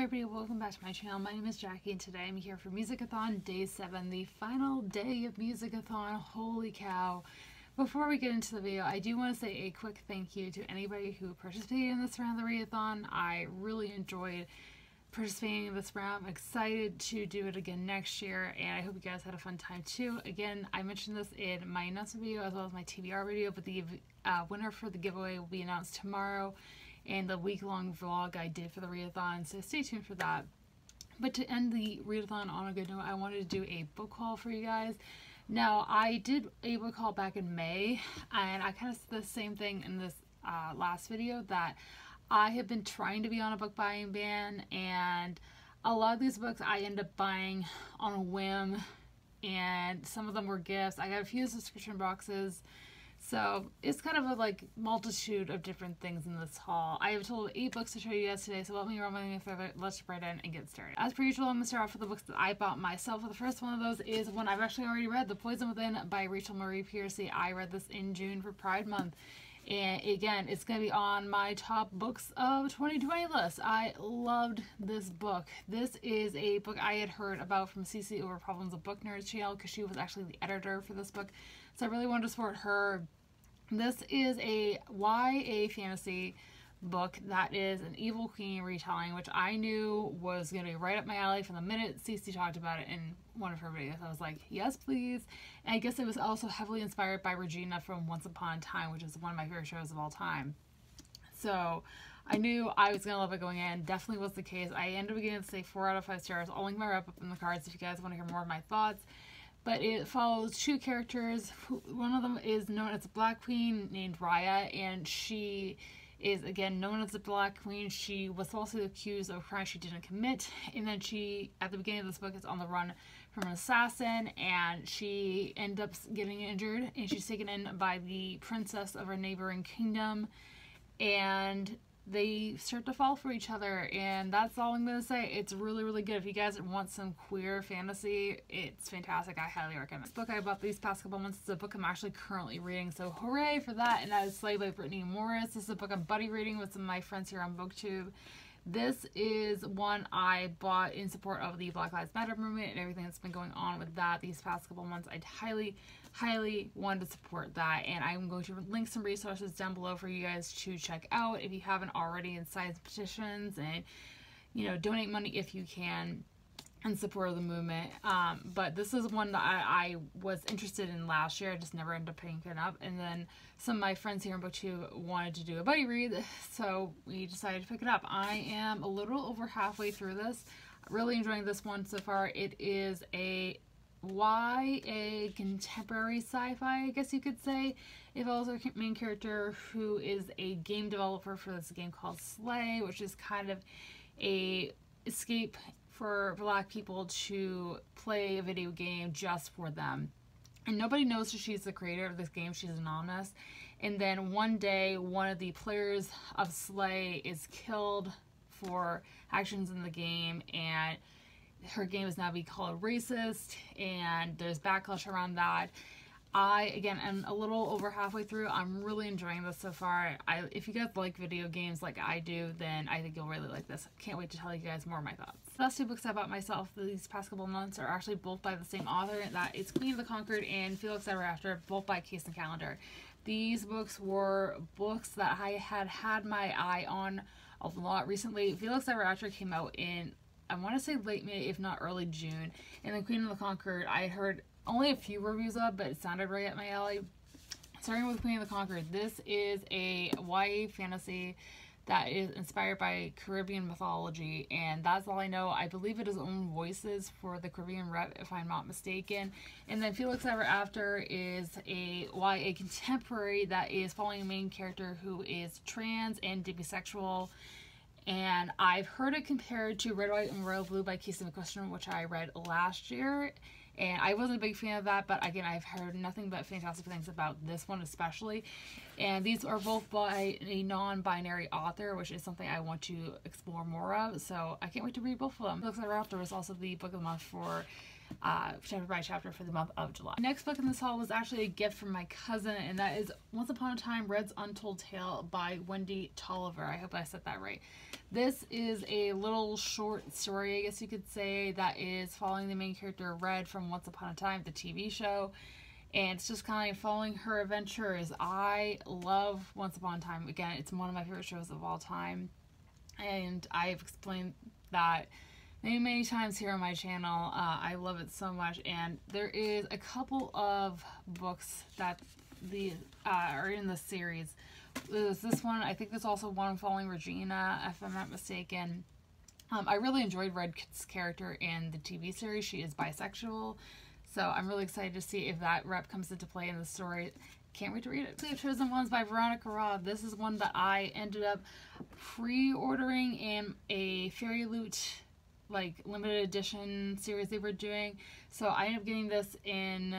Hi everybody, welcome back to my channel. My name is Jackie and today I'm here for MUSIC-A-THON Day 7, the final day of MUSIC-A-THON. Holy cow. Before we get into the video, I do want to say a quick thank you to anybody who participated in this round of the readathon. I really enjoyed participating in this round. I'm excited to do it again next year, and I hope you guys had a fun time too. Again, I mentioned this in my announcement video as well as my TBR video, but the winner for the giveaway will be announced tomorrow and the week-long vlog I did for the readathon, so stay tuned for that. But to end the readathon on a good note, I wanted to do a book haul for you guys. Now, I did a book haul back in May, and I kind of said the same thing in this last video, that I have been trying to be on a book buying ban, and a lot of these books I end up buying on a whim, and some of them were gifts. I got a few subscription boxes, so it's kind of a multitude of different things in this haul. I have a total of 8 books to show you guys today, so let me roll my further. Let's jump right in and get started. As per usual, I'm going to start off with the books that I bought myself. The first one of those is one I've actually already read, The Poison Within by Rachel Marie Piercy. I read this in June for Pride Month. And again, it's going to be on my top books of 2020 list. I loved this book. This is a book I had heard about from CC over Problems of Book Nerds channel, because she was actually the editor for this book. So I really wanted to support her. This is a YA fantasy book that is an Evil Queen retelling, which I knew was going to be right up my alley from the minute CC talked about it in one of her videos. I was like, yes, please. And I guess it was also heavily inspired by Regina from Once Upon a Time, which is one of my favorite shows of all time. So I knew I was going to love it going in. Definitely was the case. I ended up getting to say 4 out of 5 stars. I'll link my wrap up in the cards if you guys want to hear more of my thoughts. But it follows 2 characters. One of them is known as a Black Queen named Raya, and she is again known as the Black Queen. She was falsely accused of a crime she didn't commit, and then she, at the beginning of this book, is on the run from an assassin, and she ends up getting injured, and she's taken in by the princess of a neighboring kingdom, and they start to fall for each other, and that's all I'm going to say. It's really, really good. If you guys want some queer fantasy, it's fantastic. I highly recommend it. This book I bought these past couple months is a book I'm actually currently reading, so hooray for that, and that is Slay by Brittany Morris. This is a book I'm buddy reading with some of my friends here on BookTube. This is one I bought in support of the Black Lives Matter movement and everything that's been going on with that these past couple months. I'd highly wanted to support that, and I'm going to link some resources down below for you guys to check out if you haven't already, and sign petitions, and donate money if you can in support of the movement. But this is one that I was interested in last year. I just never ended up picking it up, and then some of my friends here in BookTube wanted to do a buddy read, so we decided to pick it up. I am a little over halfway through this. Really enjoying this one so far. It is a YA contemporary sci-fi, I guess you could say. It follows our main character, who is a game developer for this game called Slay, which is kind of a escape for Black people to play a video game just for them. And nobody knows that she's the creator of this game. She's anonymous. And then one day, one of the players of Slay is killed for actions in the game, and her game is now being called racist, and there's backlash around that. I, again, am a little over halfway through. I'm really enjoying this so far. If you guys like video games like I do, then I think you'll really like this. Can't wait to tell you guys more of my thoughts. The last 2 books I bought myself these past couple months are actually both by the same author. That is Queen of the Conquered and Felix Ever After, both by Case & Calendar. These books were books that I had my eye on a lot recently. Felix Ever After came out in, I want to say late May, if not early June. And then Queen of the Conquered, I heard only a few reviews of, but it sounded right up my alley. Starting with Queen of the Conquered, this is a YA fantasy that is inspired by Caribbean mythology, and that's all I know. I believe it is own voices for the Caribbean rep, if I'm not mistaken. And then Felix Ever After is a YA contemporary that is following a main character who is trans and demisexual. And I've heard it compared to Red, White, and Royal Blue by Casey McQuiston, which I read last year. And I wasn't a big fan of that, but again, I've heard nothing but fantastic things about this one especially. And these are both by a non-binary author, which is something I want to explore more of. So I can't wait to read both of them. Looks like After was also the book of the month for chapter by chapter for the month of July. The next book in this haul was actually a gift from my cousin, and that is Once Upon a Time, Red's Untold Tale by Wendy Tolliver. I hope I said that right. This is a little short story, I guess you could say, that is following the main character Red from Once Upon a Time, the TV show. And it's just kind of following her adventures. I love Once Upon a Time. Again, it's one of my favorite shows of all time. And I've explained that many times here on my channel. I love it so much. And there is a couple of books that are in the series. There's this one. I think there's also one following Regina, if I'm not mistaken. I really enjoyed Red's character in the TV series. She is bisexual. So I'm really excited to see if that rep comes into play in the story. Can't wait to read it. The Chosen Ones by Veronica. This is one that I ended up pre-ordering in a Fairy Loot like limited edition series they were doing. So I ended up getting this in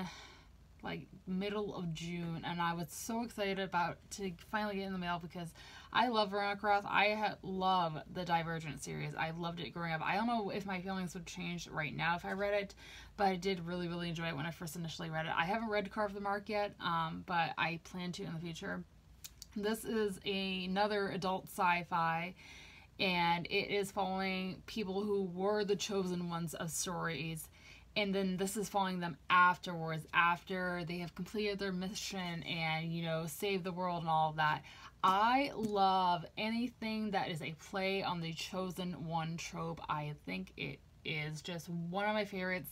like middle of June, and I was so excited about to finally get in the mail because I love Veronica Roth. I love the Divergent series. I loved it growing up. I don't know if my feelings would change right now if I read it, but I did really enjoy it when I first initially read it. I haven't read Carve the Mark yet, but I plan to in the future. This is another adult sci-fi, and it is following people who were the chosen ones of stories. And then this is following them afterwards, after they have completed their mission and, you know, saved the world and all of that. I love anything that is a play on the chosen one trope. I think it is just one of my favorites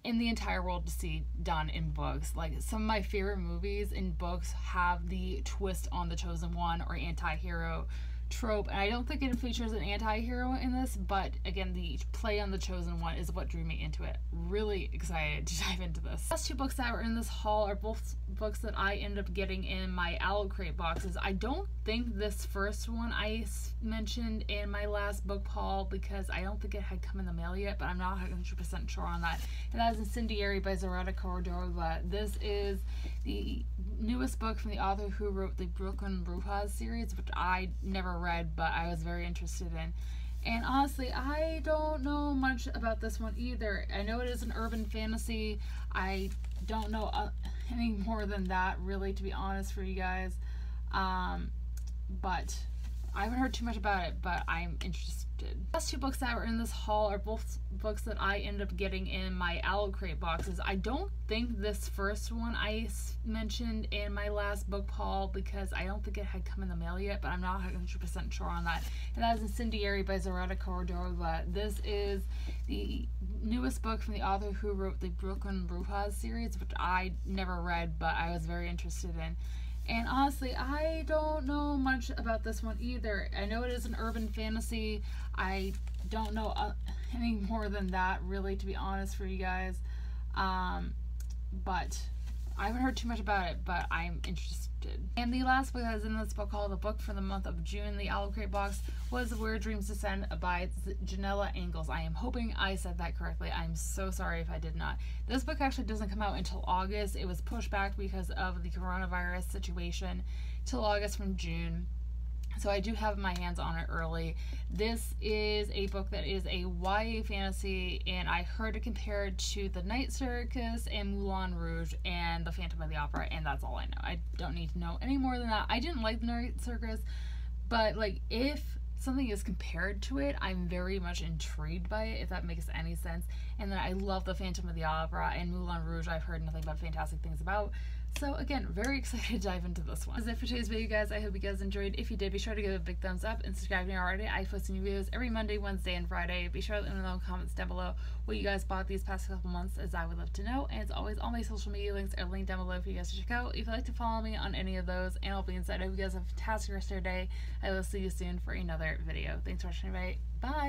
in the entire world to see done in books. Like, some of my favorite movies in books have the twist on the chosen one or anti-hero trope, and I don't think it features an anti-hero in this, but again, the play on the chosen one is what drew me into it. Really excited to dive into this. The last two books that were in this haul are both books that I ended up getting in my Owl Crate boxes. I don't think this first one I mentioned in my last book haul because I don't think it had come in the mail yet, but I'm not 100% sure on that. And that is Incendiary by Erotic. This is the newest book from the author who wrote the Brooklyn Brujas series, which I never read, but I was very interested in. And honestly, I don't know much about this one either. I know it is an urban fantasy. I don't know any more than that, really, to be honest for you guys. But I haven't heard too much about it, but I'm interested. The last two books that were in this haul are both books that I ended up getting in my Owl Crate boxes. I don't think this first one I mentioned in my last book haul because I don't think it had come in the mail yet, but I'm not 100% sure on that. And that is Incendiary by Erotic. This is the newest book from the author who wrote the Brooklyn Brujas series, which I never read, but I was very interested in. And honestly, I don't know much about this one either. I know it is an urban fantasy. I don't know any more than that, really, to be honest for you guys. But I haven't heard too much about it, but I'm interested. And the last book that was in this book called the book for the month of June, the Owl Crate box, was Where Dreams Descend by Janella Ingalls. I am hoping I said that correctly. I'm so sorry if I did not. This book actually doesn't come out until August. It was pushed back because of the coronavirus situation till August from June. So I do have my hands on it early. This is a book that is a YA fantasy, and I heard it compared to The Night Circus and Moulin Rouge and The Phantom of the Opera, and that's all I know. I don't need to know any more than that. I didn't like The Night Circus, but like, if something is compared to it, I'm very much intrigued by it, if that makes any sense. And then I love The Phantom of the Opera and Moulin Rouge. I've heard nothing but fantastic things about. So again, very excited to dive into this one. That's it for today's video, guys. I hope you guys enjoyed. If you did, be sure to give it a big thumbs up and subscribe if you're not already. I post new videos every Monday, Wednesday, and Friday. Be sure to let me know in the comments down below what you guys bought these past couple months, as I would love to know. And as always, all my social media links are linked down below for you guys to check out if you'd like to follow me on any of those. And all being said, I hope you guys have a fantastic rest of your day. I will see you soon for another video. Thanks for watching, everybody. Bye!